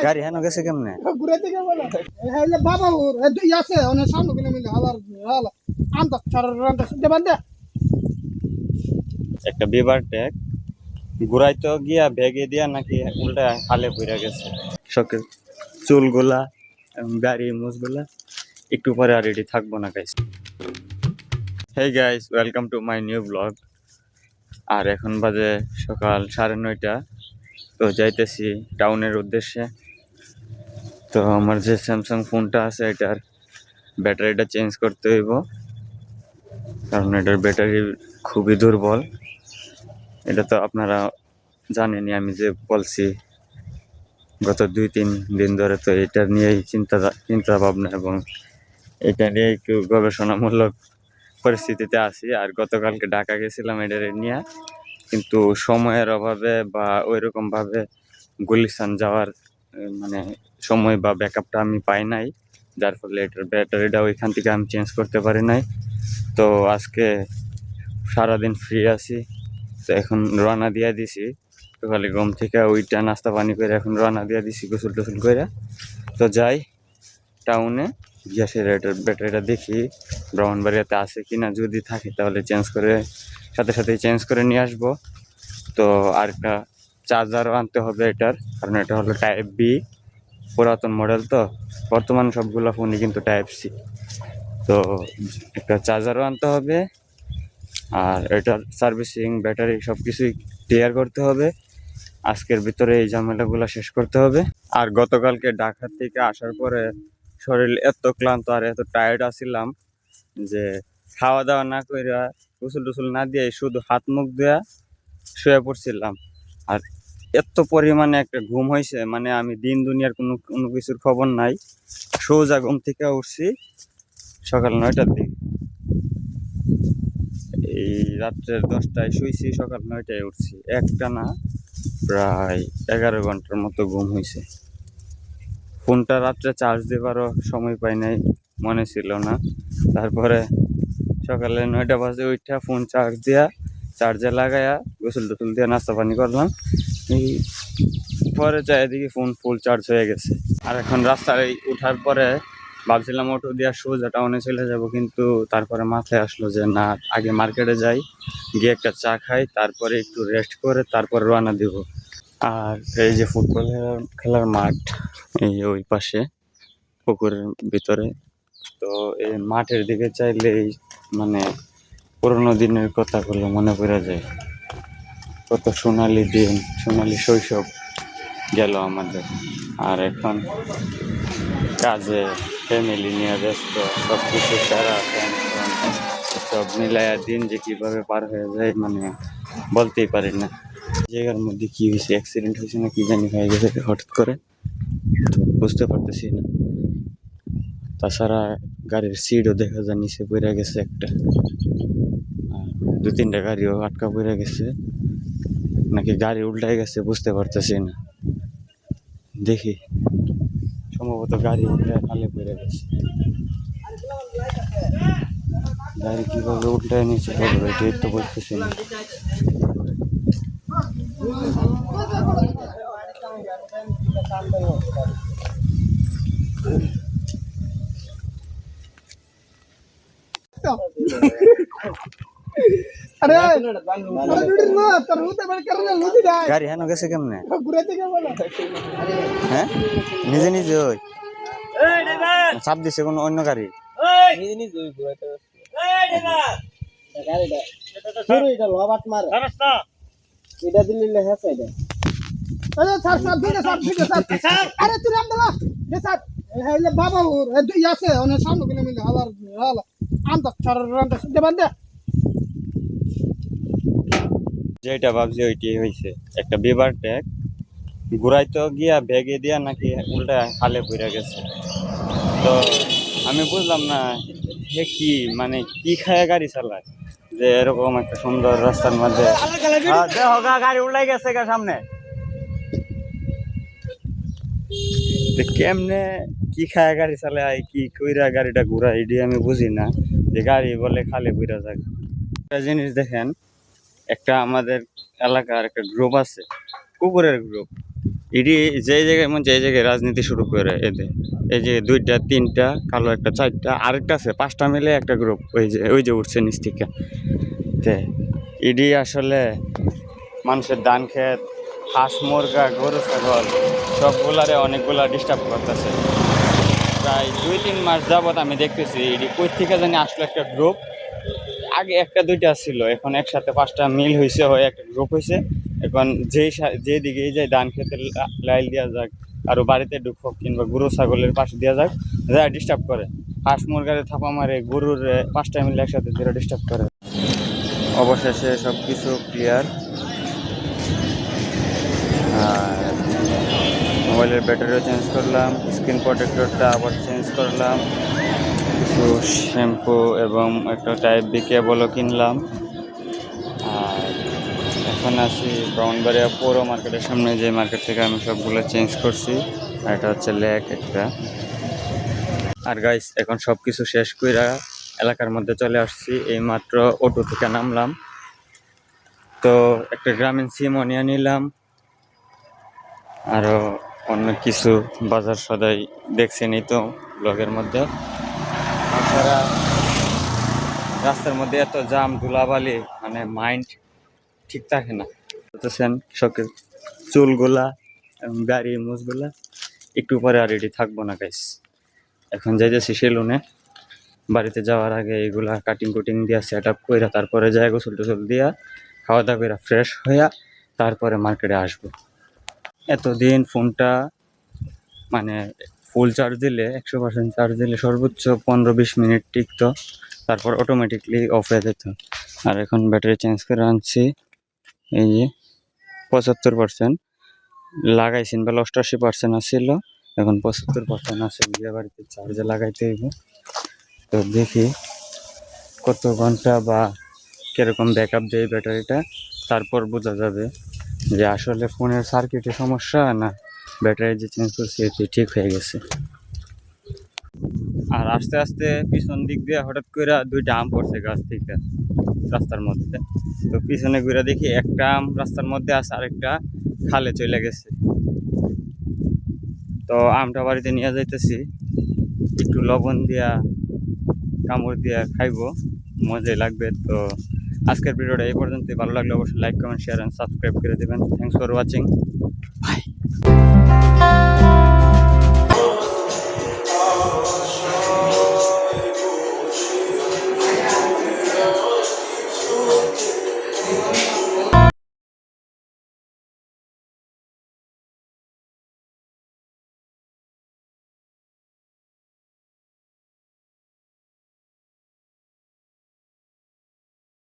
গাড়ি হেন গেছে কেমনে? একটা বিবার ট্যাগ ঘুরাইতে গিয়া ভেগে দিয়া নাকি উল্টা খালে পড়ে গেছে। শখের চুলগুলা এবং গাড়ি মুছগুলা একটু পরে আর রেডি থাকবো না guys. Hey guys, welcome to my new blog. আর এখন বাজে সকাল 9:30। তো যাইতেছি টাউনের উদ্দেশ্যে। তো আমার যে স্যামসাং ফোনটা আছে এটার ব্যাটারিটা চেঞ্জ করতে হইব, কারণ এটার ব্যাটারি খুবই দুর্বল। এটা তো আপনারা জানেনই, আমি যে বলছি গত 2-3 দিন ধরে। তো এটা নিয়েই চিন্তা ভাবনা এবং এটা নিয়ে একটু গবেষণামূলক পরিস্থিতিতে আছি। আর গতকালকে ঢাকা গেছিলাম এটা নিয়ে, কিন্তু সময়ের অভাবে বা ওইরকম ভাবে গুলিস্তান যাওয়ার মানে সময় বা ব্যাকআপটা আমি পাই নাই, যার ফলে এটার ব্যাটারিটা ওইখান থেকে আমি চেঞ্জ করতে পারি নাই। তো আজকে সারাদিন ফ্রি আছি, তো এখন রওনা দিয়ে দিছি। সকালে ঘুম থেকে ওইটা নাস্তা পানি করে এখন রওনা দিয়ে দিছি গোসল টোসল করে। তো যাই টাউনে, গ্যাসের ব্যাটারিটা দেখি ব্রাহ্মণবাড়িয়াতে আছে কিনা, যদি থাকে তাহলে সাথে সাথে চেঞ্জ করে নিয়ে আসবো। তো আর একটা চার্জারও আনতে হবে এটার, কারণ এটা হলো টাইপ বি, পুরাতন মডেল। তো বর্তমান সবগুলো ফোনই কিন্তু টাইপ সি। তো একটা চার্জারও আনতে হবে, আর এটার সার্ভিসিং ব্যাটারি সব কিছুই ক্লিয়ার করতে হবে। আজকের ভিতরে এই ঝামেলাগুলো শেষ করতে হবে। আর গতকালকে ঢাকা থেকে আসার পরে শরীর এত ক্লান্ত আর এত টায়ার্ড আছিলাম যে খাওয়া দাওয়া না কইরা গোসল টোসল না দিয়ে শুধু হাত মুখ ধোয়া শুয়ে পড়ছিলাম। আর এত পরিমাণে একটা ঘুম হয়েছে, মানে আমি দিন দুনিয়ার কোনো কিছুর খবর নাই। সোজা ঘুম থেকে উঠছি সকাল 9টার দিকে, এই রাত্রের 10টায় শুয়েছি, সকাল 9টায় উঠছি। একটা না, প্রায় 11 ঘন্টার মতো ঘুম হয়েছে। ফোনটা রাত্রে চার্জ দেবারও সময় পাই নাই, মনে ছিল না। তারপরে সকালে 9টা বাজে উঠা ফোন চার্জে লাগাইয়া গোসল টোসল দিয়ে নাস্তা পানি করলাম। এই পরে চারিদিকে ফোন ফুল চার্জ হয়ে গেছে। আর এখন রাস্তায় উঠার পরে ভাবছিলাম অটো দিয়ে সোজা টাউনে চলে যাব, কিন্তু তারপরে মাথায় আসলো যে না, আগে মার্কেটে যাই, গিয়ে একটা চা খাই, তারপরে একটু রেস্ট করে তারপর রওনা দিব। আর এই যে ফুটবল খেলার মাঠ এই ওই পাশে পুকুরের ভিতরে। তো এই মাঠের দিকে চাইলেই মানে পুরোনো দিনের কথাগুলো মনে পড়ে যায়। কত সোনালি দিন, সোনালি শৈশব গেল আমাদের। আর এখন কাজে ফ্যামিলি নিয়ে ব্যস্ত, সব কিছু প্যারা টেনশন সব মিলাইয়া দিন যে কীভাবে পার হয়ে যায় মানে বলতেই পারি না। জায়গার মধ্যে কি হয়েছে, অ্যাক্সিডেন্ট হয়েছে না কি জানি হয়ে গেছে হঠাৎ করে, তো বুঝতে পারতেছি না। তাছাড়া গাড়ির সিটও দেখা যায় নিচে পড়ে গেছে একটা, আর 2-3টা গাড়িও আটকা পড়ে গেছে, নাকি গাড়ি উল্টাই গেছে বুঝতে পারতেছি না। দেখি সম্ভবত গাড়ি উল্টায় খালে পড়ে গেছে। গাড়ি কিভাবে উল্টায় নিচে পড়বে এটাই তো বলতেছি না। গাড়ি হেন গেছে কেমনে? হ্যাঁ, নিজে নিজে ওই চাপ দিছে কোনো অন্য গাড়ি? যেটা ভাবছি ওইটাই হয়েছে, একটা বিবার ট্যাগ ঘুরাইতে গিয়া ভেগে দিয়া নাকি উল্টা খালে পড়ে গেছে। তো আমি বুঝলাম না হে কি মানে কি খায় গাড়ি চালায় যে এরকম একটা সুন্দর রাস্তার মধ্যে গাড়ি উল্টাই গেছে সামনে। কেমনে কি খায় গাড়ি চালায়, কি কইরা গাড়িটা ঘুরায় এটি আমি বুঝি না, যে গাড়ি বলে খালে পড়ে যায়। একটা জিনিস দেখেন, একটা আমাদের এলাকার একটা গ্রুপ আছে, কুকুরের গ্রুপ। এটি যে জায়গায় মন যে জায়গায় রাজনীতি শুরু করে এদের। এই যে 2টা 3টা কালো একটা 4টা আরেকটা আছে 5টা মিলে একটা গ্রুপ ওই যে উঠছে নিচ থেকে। তে এটি আসলে মানুষের ধান ক্ষেত, হাঁস মুরগা গরু ছাগল সবগুলারে অনেকগুলা ডিস্টার্ব করতেছে। প্রায় 2-3 মাস যাবৎ আমি দেখতেছি এটি কই থেকে জানি আসলো একটা গ্রুপ। আগে 1টা 2টা ছিল, এখন একসাথে 5টা মিল হয়েছে, হয়ে একটা গ্রুপ হয়েছে। এখন যেদিকে যায় ধান খেতে লাইল দেওয়া যাক, আরো বাড়িতে ঢুকো কিংবা গরু ছাগলের পাশে দেওয়া যাক, যা ডিস্টার্ব করে। হাঁস মুরগারে থাপা মারে, গরুর 5টা মিলে একসাথে ধরে ডিস্টার্ব করে। অবশেষে সব কিছু ক্লিয়ার। আর মোবাইলের ব্যাটারিও চেঞ্জ করলাম, স্ক্রিন প্রোটেক্টরটা আবার চেঞ্জ করলাম, কিছু শ্যাম্পু এবং একটা টাইপ বি কেবলও কিনলাম। আর এখন আছি ব্রাউনবাড়িয়া পৌর মার্কেটের সামনে, যে মার্কেট থেকে আমি সবগুলো চেঞ্জ করছি। আর এটা হচ্ছে লেক একটা। আর গাইস এখন সব কিছু শেষ কইরা এলাকার মধ্যে চলে আসছি, এই মাত্র অটো থেকে নামলাম। তো একটা গ্রামীণ সিমও নিয়ে নিলাম, আরো অনেক কিছু বাজার সদাই দেখছেনই তো ব্লগের মধ্যে। তাছাড়া রাস্তার মধ্যে এত জাম ধুলাবালি, মানে মাইন্ড ঠিক থাকে না। বুঝতেছেন, শখের চুলগুলা এবং গাড়ি মুছগুলা একটু পরে আর রেডি থাকবো না গাইস। এখন যাইতেছি সেলুনে। বাড়িতে যাওয়ার আগে এগুলা কাটিং কুটিং দিয়া সেট আপ কইরা তারপরে যাই গোসল টোসল দিয়া খাওয়া দাওয়া কইরা ফ্রেশ হইয়া তারপরে মার্কেটে আসবো। এতদিন ফোনটা মানে ফুল চার্জ দিলে 100% চার্জ দিলে সর্বোচ্চ 15-20 মিনিট টিকতো, তারপর অটোমেটিকলি অফ হয়ে যেত। আর এখন ব্যাটারি চেঞ্জ করে আনছি, এই যে 75% লাগাইছেন বেলা 88% আসছিল, এখন 75% আছে। বিয়ে বাড়িতে চার্জে লাগাইতে হইব। তো দেখি কত ঘন্টা বা কিরকম ব্যাকআপ দেয় ব্যাটারিটা, তারপর বোঝা যাবে যে আসলে ফোনের সার্কিটে সমস্যা না ব্যাটারি যে চেঞ্জ করছি এটি ঠিক হয়ে গেছে। আর আস্তে আস্তে পিছন দিক দিয়ে হঠাৎ করে 2টা আম পড়ছে গাছ থেকে রাস্তার মধ্যে। তো পিছনে ঘুরে দেখি একটা আম রাস্তার মধ্যে আছে, আরেকটা খালে চলে গেছে। তো আমটা বাড়িতে নিয়ে যাইতেছি, একটু লবণ দিয়া কামড় দিয়া খাইবো, মজাই লাগবে। তো আজকের ভিডিওটা এই পর্যন্তই। ভালো লাগলে অবশ্যই like comment share and subscribe করে দেবেন। Thanks for watching, by.